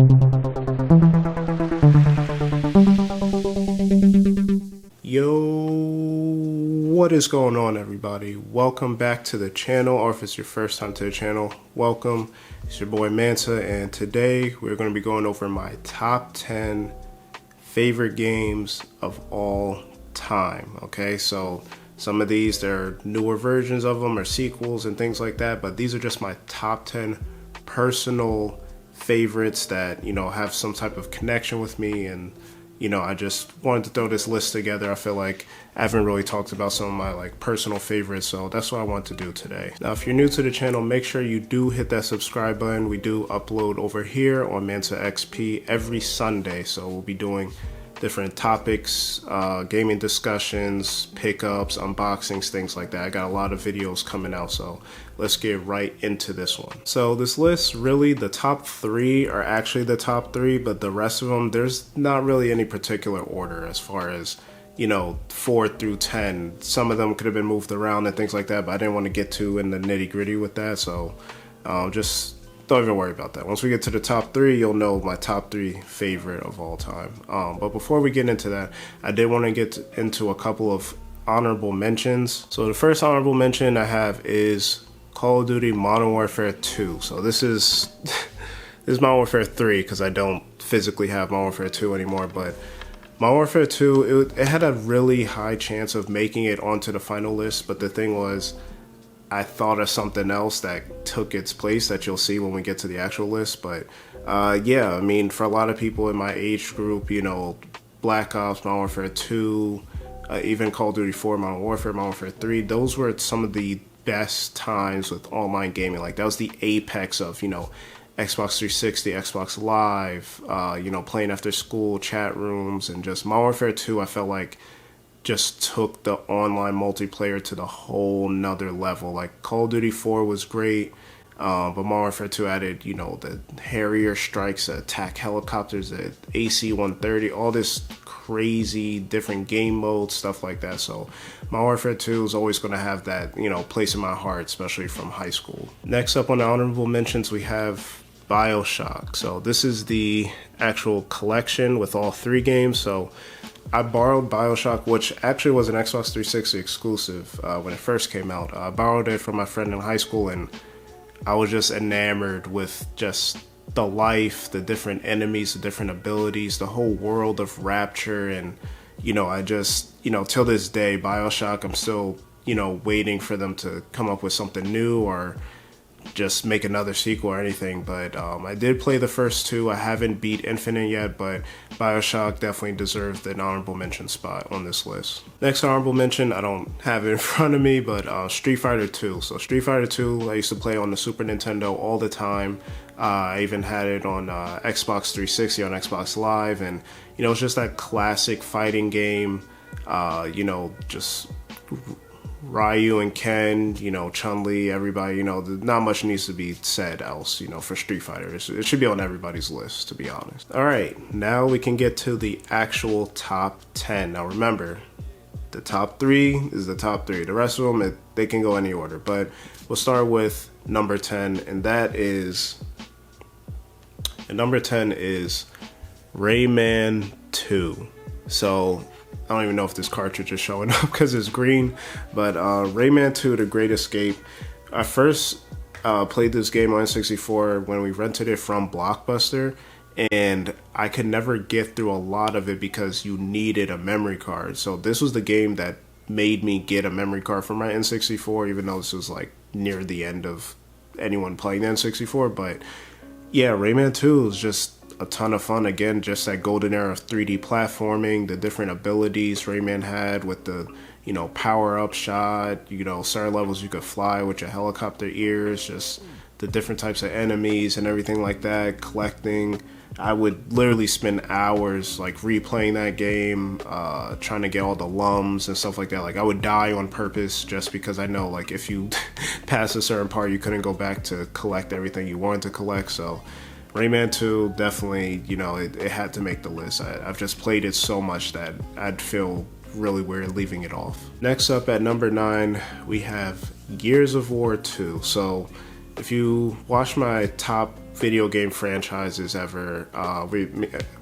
Yo, what is going on, everybody? Welcome back to the channel, or if it's your first time to the channel, welcome. It's your boy Mansa, and today we're going to be going over my top 10 favorite games of all time. Okay, so some of these, there are newer versions of them or sequels and things like that, but these are just my top 10 personal favorites that, you know, have some type of connection with me. And you know, I just wanted to throw this list together. I feel like I haven't really talked about some of my personal favorites, so that's what I want to do today. Now, if you're new to the channel, make sure you do hit that subscribe button. We do upload over here on Mansa XP every Sunday, so we'll be doing different topics, gaming discussions, pickups, unboxings, things like that. I got a lot of videos coming out, so let's get right into this one. So this list, really, the top 3 are actually the top 3, but the rest of them, there's not really any particular order as far as, you know, 4 through 10. Some of them could have been moved around and things like that, but I didn't want to get too in the nitty gritty with that, so just don't even worry about that. Once we get to the top 3, you'll know my top 3 favorite of all time. But before we get into that, I did want to get into a couple of honorable mentions. So the first honorable mention I have is Call of Duty Modern Warfare 2. So this is Modern Warfare 3 because I don't physically have Modern Warfare 2 anymore, but Modern Warfare 2, it had a really high chance of making it onto the final list, but the thing was, I thought of something else that took its place that you'll see when we get to the actual list. But yeah, I mean, for a lot of people in my age group, you know, Black Ops, Modern Warfare 2, even Call of Duty 4, Modern Warfare 3, those were some of the best times with online gaming. Like, that was the apex of, you know, Xbox 360, Xbox Live, you know, playing after school, chat rooms, and just Modern Warfare 2, I felt like just took the online multiplayer to the whole nother level. Like, Call of Duty 4 was great, but Modern Warfare 2 added, you know, the Harrier strikes, the attack helicopters, the AC-130, all this crazy different game modes, stuff like that. So Modern Warfare 2 is always going to have that, you know, place in my heart, especially from high school. Next up on the honorable mentions, we have BioShock. So this is the actual collection with all 3 games. So I borrowed BioShock, which actually was an Xbox 360 exclusive when it first came out. I borrowed it from my friend in high school, and I was just enamored with just the life, the different enemies, the different abilities, the whole world of Rapture. And, you know, I just, you know, till this day, BioShock, I'm still, you know, waiting for them to come up with something new or just make another sequel or anything. But I did play the first 2. I haven't beat Infinite yet, but BioShock definitely deserves an honorable mention spot on this list. Next honorable mention, I don't have it in front of me, but Street Fighter 2. So Street Fighter 2, I used to play on the Super Nintendo all the time. I even had it on Xbox 360, on Xbox Live, and, you know, it's just that classic fighting game, you know, just Ryu and Ken, you know, Chun-Li, everybody, you know, not much needs to be said else, you know, for Street Fighter. It should be on everybody's list, to be honest. All right, now we can get to the actual top 10. Now remember, the top 3 is the top 3. The rest of them, they can go any order, but we'll start with number 10, and that is, and number 10 is Rayman 2. So I don't even know if this cartridge is showing up because it's green, but Rayman 2, The Great Escape. I first played this game on N64 when we rented it from Blockbuster, and I could never get through a lot of it because you needed a memory card. So this was the game that made me get a memory card for my N64, even though this was like near the end of anyone playing the N64. But yeah, Rayman 2 is just a ton of fun. Again, just that golden era of 3D platforming, the different abilities Rayman had with the, you know, power-up shot, you know, certain levels you could fly with your helicopter ears, just the different types of enemies and everything like that, collecting. I would literally spend hours like replaying that game, trying to get all the lums and stuff like that. Like, I would die on purpose just because I know, like, if you pass a certain part, you couldn't go back to collect everything you wanted to collect. So Rayman 2, definitely, you know, it had to make the list. I've just played it so much that I'd feel really weird leaving it off. Next up at number 9, we have Gears of War 2. So if you watch my top video game franchises ever.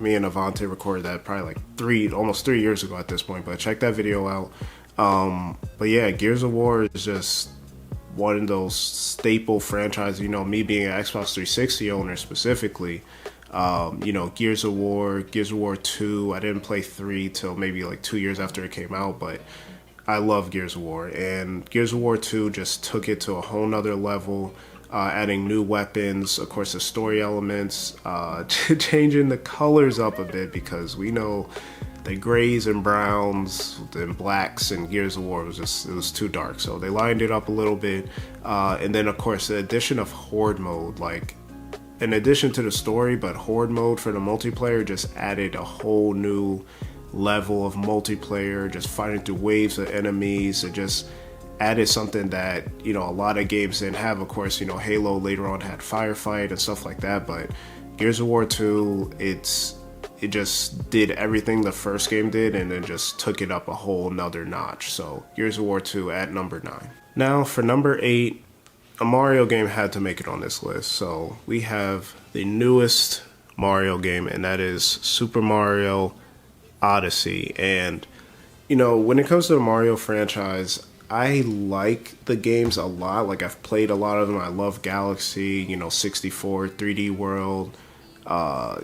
Me and Avante recorded that probably like almost 3 years ago at this point, but check that video out. But yeah, Gears of War is just one of those staple franchises. You know, me being an Xbox 360 owner specifically, you know, Gears of War 2, I didn't play 3 till maybe like 2 years after it came out, but I love Gears of War. And Gears of War 2 just took it to a whole nother level, adding new weapons, of course the story elements, changing the colors up a bit, because we know the grays and browns and blacks in Gears of War it was too dark. So they lined it up a little bit. And then of course the addition of Horde mode, like in addition to the story, but Horde mode for the multiplayer just added a whole new level of multiplayer, just fighting through waves of enemies. It just added something that, you know, a lot of games didn't have. Of course, you know, Halo later on had Firefight and stuff like that, but Gears of War 2, it just did everything the first game did and then just took it up a whole nother notch. So Gears of War 2 at number 9. Now for number 8, a Mario game had to make it on this list. So we have the newest Mario game, and that is Super Mario Odyssey. And you know, when it comes to the Mario franchise, I like the games a lot. Like, I've played a lot of them. I love Galaxy, you know, 64, 3D World,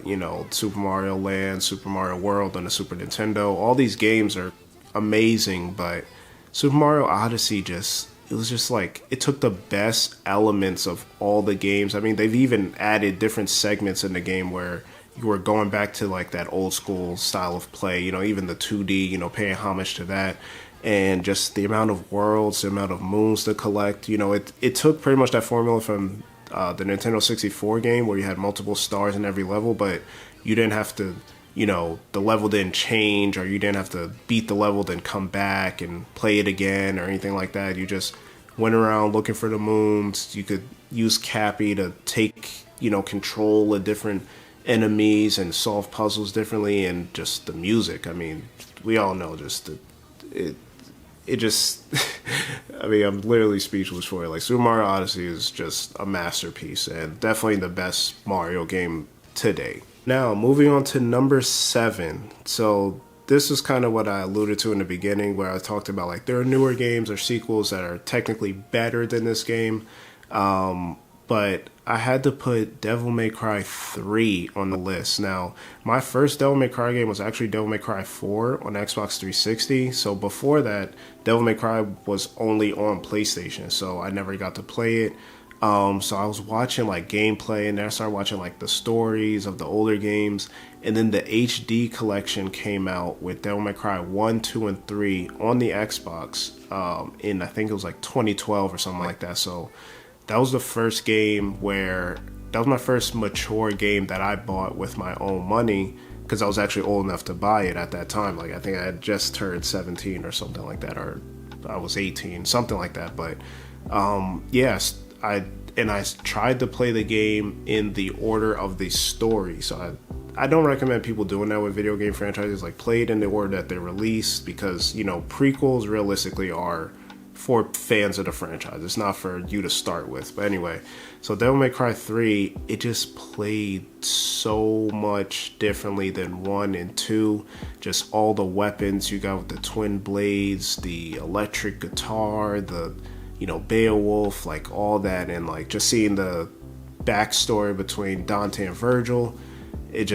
you know, Super Mario Land, Super Mario World on the Super Nintendo. All these games are amazing, but Super Mario Odyssey it was just like, it took the best elements of all the games. I mean, they've even added different segments in the game where you were going back to like that old school style of play, you know, even the 2D, you know, paying homage to that. And just the amount of worlds, the amount of moons to collect, you know, it took pretty much that formula from the Nintendo 64 game where you had multiple stars in every level, but you didn't have to, you know, the level didn't change, or you didn't have to beat the level, then come back and play it again or anything like that. You just went around looking for the moons. You could use Cappy to take, you know, control of different enemies and solve puzzles differently. And just the music, I mean, we all know just it just I mean, I'm literally speechless for it. Like, Super Mario Odyssey is just a masterpiece and definitely the best Mario game today. Now, moving on to number 7. So this is kind of what I alluded to in the beginning, where I talked about like there are newer games or sequels that are technically better than this game. But I had to put Devil May Cry 3 on the list. Now, my first Devil May Cry game was actually Devil May Cry 4 on Xbox 360. So before that, Devil May Cry was only on PlayStation, so I never got to play it. So I was watching like gameplay, and then I started watching like the stories of the older games. And then the HD collection came out with Devil May Cry 1, 2, and 3 on the Xbox in, I think it was like 2012 or something like that. So that was the first game that was my first mature game that I bought with my own money, because I was actually old enough to buy it at that time. Like, I think I had just turned 17 or something like that, or I was 18, something like that. But yes, I tried to play the game in the order of the story. So I don't recommend people doing that with video game franchises. Like, play it in the order that they're released, because, you know, prequels realistically are for fans of the franchise. It's not for you to start with. But anyway, so Devil May Cry 3, it just played so much differently than 1 and 2. Just all the weapons you got with the twin blades, the electric guitar, the, you know, Beowulf, like all that, and like just seeing the backstory between Dante and Virgil, it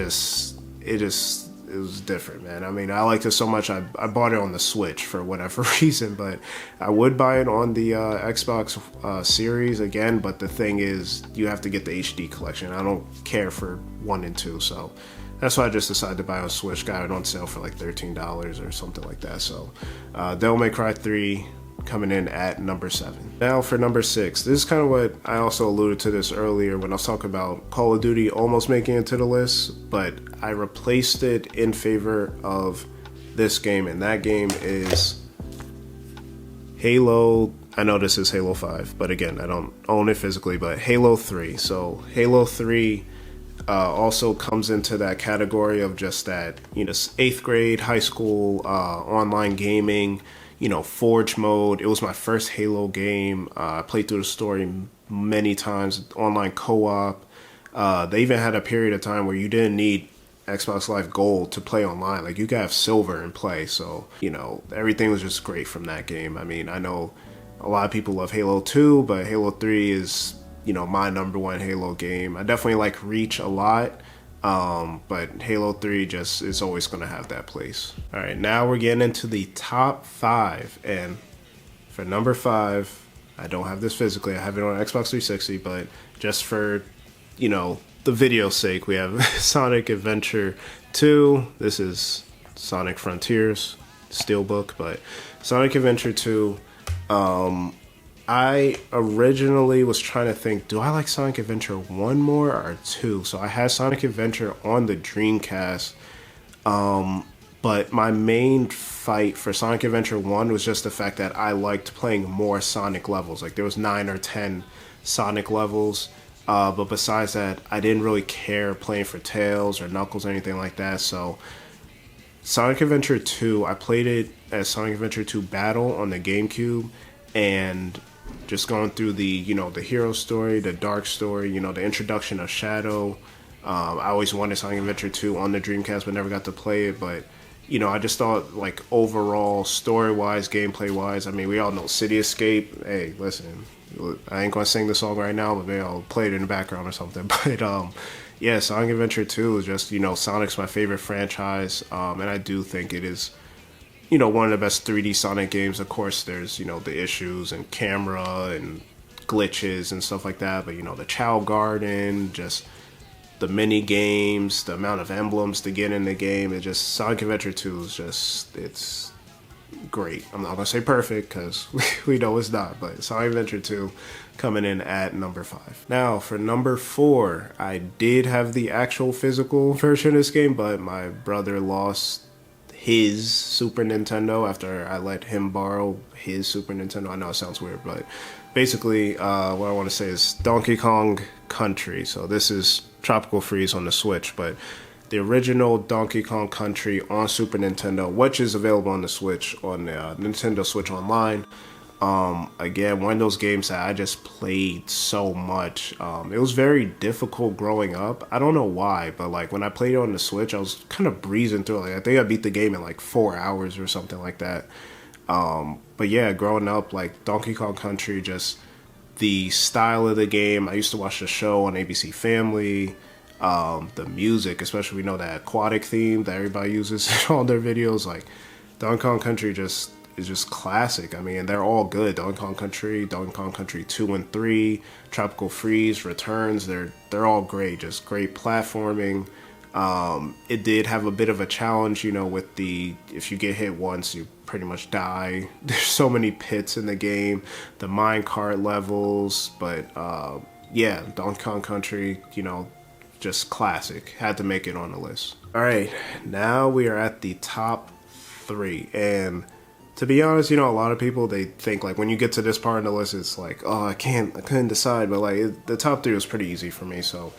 was different, man. I mean, I liked it so much, I bought it on the Switch for whatever reason, but I would buy it on the Xbox Series again. But the thing is, you have to get the HD collection. I don't care for 1 and 2, so that's why I just decided to buy it on Switch. Got it on sale for like $13 or something like that. So Devil May Cry 3 coming in at number 7. Now for number 6. This is kind of what I also alluded to this earlier when I was talking about Call of Duty almost making it to the list, but I replaced it in favor of this game, and that game is Halo. I know this is Halo 5, but again, I don't own it physically, but Halo 3. So Halo 3 also comes into that category of just that, you know, 8th grade, high school, online gaming, you know, Forge mode. It was my first Halo game. I played through the story many times, online co-op. They even had a period of time where you didn't need Xbox Live Gold to play online. Like, you could have silver and play. So, you know, everything was just great from that game. I mean, I know a lot of people love Halo 2, but Halo 3 is, you know, my #1 Halo game. I definitely like Reach a lot. But Halo 3 just is always going to have that place. All right, now we're getting into the top 5. And for number 5, I don't have this physically. I have it on Xbox 360, but just for, you know, the video's sake, we have Sonic Adventure 2. This is Sonic Frontiers Steelbook, but Sonic Adventure 2. I originally was trying to think, do I like Sonic Adventure 1 more or 2? So I had Sonic Adventure on the Dreamcast, but my main fight for Sonic Adventure 1 was just the fact that I liked playing more Sonic levels. Like, there was 9 or 10 Sonic levels, but besides that, I didn't really care playing for Tails or Knuckles or anything like that. So Sonic Adventure 2, I played it as Sonic Adventure 2 Battle on the GameCube, and just going through the, you know, the hero story, the dark story, you know, the introduction of Shadow. I always wanted Sonic Adventure 2 on the Dreamcast, but never got to play it. But, you know, I just thought, like, overall, story-wise, gameplay-wise, I mean, we all know City Escape. Hey, listen, I ain't gonna sing the song right now, but maybe I'll play it in the background or something. But, yeah, Sonic Adventure 2 is just, you know, Sonic's my favorite franchise, and I do think it is, you know, one of the best 3D Sonic games. Of course, there's, you know, the issues and camera and glitches and stuff like that. But, you know, the Chow Garden, just the mini games, the amount of emblems to get in the game. It just, Sonic Adventure 2 is just, it's great. I'm not going to say perfect because we know it's not. But Sonic Adventure 2 coming in at number 5. Now, for number 4, I did have the actual physical version of this game, but my brother lost his Super Nintendo after I let him borrow his Super Nintendo. I know it sounds weird, but basically what I want to say is Donkey Kong Country. So this is Tropical Freeze on the Switch, but the original Donkey Kong Country on Super Nintendo, which is available on the Switch, on the Nintendo Switch Online. Again, one of those games that I just played so much. It was very difficult growing up. I don't know why, but like when I played it on the Switch, I was kind of breezing through it. Like, I think I beat the game in like 4 hours or something like that. But yeah, growing up, like Donkey Kong Country, just the style of the game. I used to watch the show on ABC Family. The music, especially, we know that aquatic theme that everybody uses in all their videos. Like, Donkey Kong Country just is just classic. I mean, they're all good. Donkey Kong Country 2 and 3, Tropical Freeze, Returns, they're all great. Just great platforming. It did have a bit of a challenge, you know, with the, if you get hit once, you pretty much die. There's so many pits in the game, the minecart levels, but yeah, Donkey Kong Country, you know, just classic. Had to make it on the list. All right, now we are at the top 3, and to be honest, you know, a lot of people, they think like when you get to this part of the list, it's like, oh, I couldn't decide, but like the top 3 was pretty easy for me. So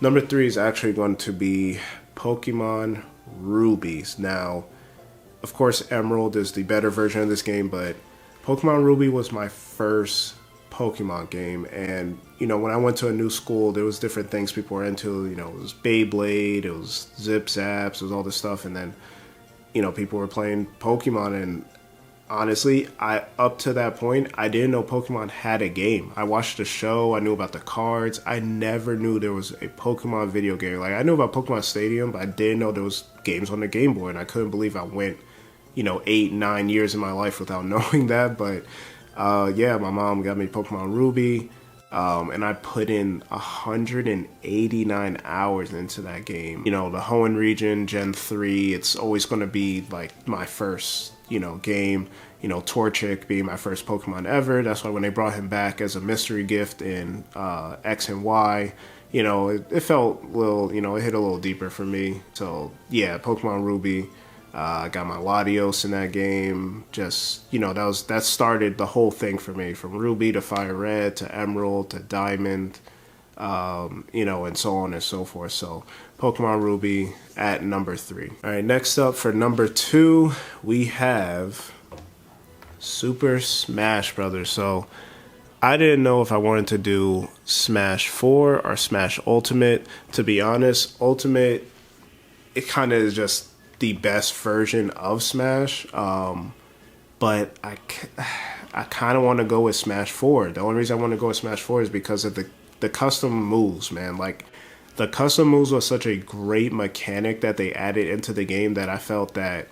number 3 is actually going to be Pokemon Rubies. Now, of course, Emerald is the better version of this game, but Pokemon Ruby was my first Pokemon game, and you know, when I went to a new school, there was different things people were into. You know, it was Beyblade, it was Zip Zaps, it was all this stuff, and then, you know, people were playing Pokemon, and honestly, up to that point, I didn't know Pokemon had a game. I watched the show, I knew about the cards, I never knew there was a Pokemon video game. Like, I knew about Pokemon Stadium, but I didn't know there was games on the Game Boy, and I couldn't believe I went, you know, 8-9 years in my life without knowing that. But yeah, my mom got me Pokemon Ruby, and I put in 189 hours into that game. You know, the Hoenn region, Gen 3, it's always going to be like my first, you know, game. You know, Torchic being my first Pokemon ever. That's why when they brought him back as a mystery gift in X and Y, you know, it felt a little, you know, it hit a little deeper for me. So yeah, Pokemon Ruby. I got my Latios in that game. Just, you know, that started the whole thing for me, from Ruby to Fire Red to Emerald to Diamond, you know, and so on and so forth. So Pokemon Ruby at number 3. All right, next up for number 2, we have Super Smash Brothers. So I didn't know if I wanted to do Smash 4 or Smash Ultimate. To be honest, Ultimate, it kind of is just the best version of Smash. But I kind of want to go with Smash 4. The only reason I want to go with Smash 4 is because of the custom moves, man. Like, the custom moves was such a great mechanic that they added into the game that I felt that,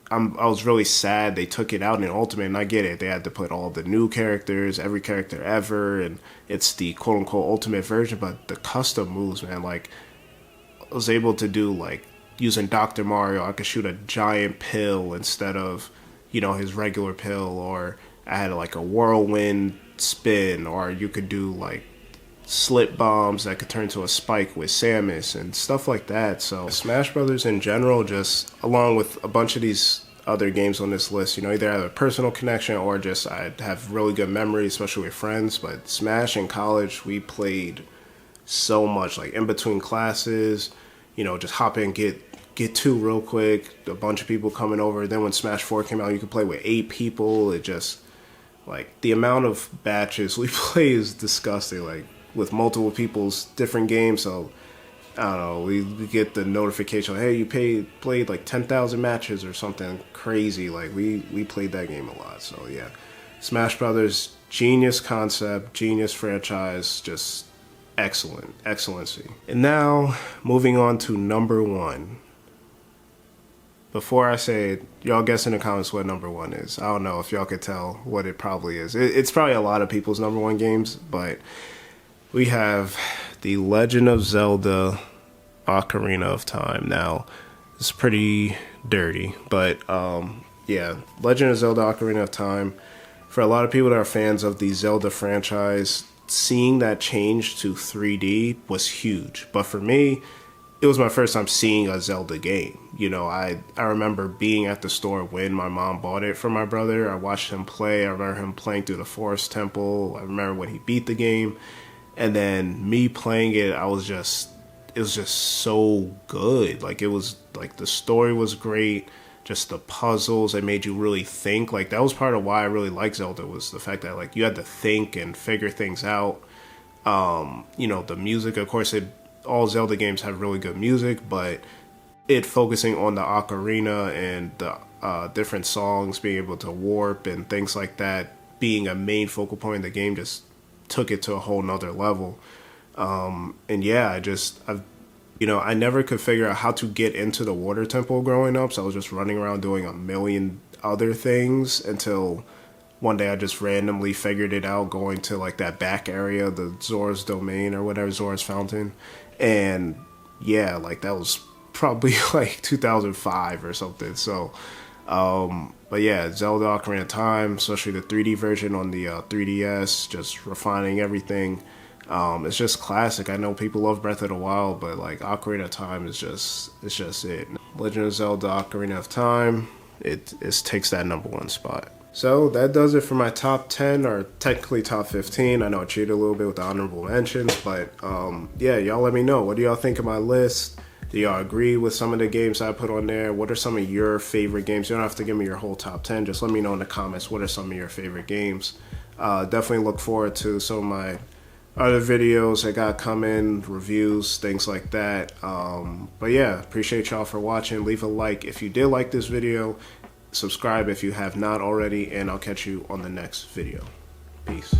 I was really sad they took it out in Ultimate, and I get it. They had to put all the new characters, every character ever, and it's the quote-unquote Ultimate version, but the custom moves, man, like, I was able to do, like, using Dr. Mario, I could shoot a giant pill instead of, his regular pill, or I had, like, a whirlwind spin, or you could do, like, slip bombs that could turn to a spike with Samus and stuff like that. So Smash Brothers in general, just along with a bunch of these other games on this list, either have a personal connection or just I have really good memories, especially with friends. But Smash in college, we played so much, like in between classes, just hop in, get two real quick, a bunch of people coming over. Then when Smash 4 came out, you could play with 8 people. It just, like, the amount of batches we play is disgusting, like, with multiple people's different games. So I don't know, we get the notification, hey, you played like 10,000 matches or something crazy. Like, we played that game a lot. So yeah, Smash Brothers, genius concept, genius franchise, just excellency. And now moving on to number 1. Before I say it, y'all guess in the comments what number 1 is. I don't know if y'all could tell what it probably is. It's probably a lot of people's number 1 games, but we have The Legend of Zelda Ocarina of Time. Now, it's pretty dirty, but yeah, Legend of Zelda Ocarina of Time. For a lot of people that are fans of the Zelda franchise, seeing that change to 3D was huge. But for me, it was my first time seeing a Zelda game. I remember being at the store when my mom bought it for my brother. I watched him play. I remember him playing through the Forest Temple. I remember when he beat the game. And then me playing it, it was just so good. Like, it was, like, the story was great. Just the puzzles, it made you really think. Like, that was part of why I really liked Zelda, was the fact that, like, you had to think and figure things out. The music, of course, all Zelda games have really good music, but it focusing on the ocarina and the different songs, being able to warp and things like that, being a main focal point in the game, just took it to a whole nother level. And yeah, I never could figure out how to get into the water temple growing up, so I was just running around doing a million other things until one day I just randomly figured it out, going to, like, that back area, the Zora's Domain or whatever, Zora's Fountain. And yeah, like, that was probably like 2005 or something. So but yeah, Zelda Ocarina of Time, especially the 3D version on the 3DS, just refining everything. It's just classic. I know people love Breath of the Wild, but, like, Ocarina of Time is just it. Legend of Zelda Ocarina of Time, it takes that number 1 spot. So that does it for my top 10, or technically top 15. I know I cheated a little bit with the honorable mentions, but yeah, y'all let me know. What do y'all think of my list? Do y'all agree with some of the games I put on there? What are some of your favorite games? You don't have to give me your whole top 10. Just let me know in the comments what are some of your favorite games. Definitely look forward to some of my other videos I got coming, reviews, things like that. But yeah, appreciate y'all for watching. Leave a like if you did like this video. Subscribe if you have not already, and I'll catch you on the next video. Peace.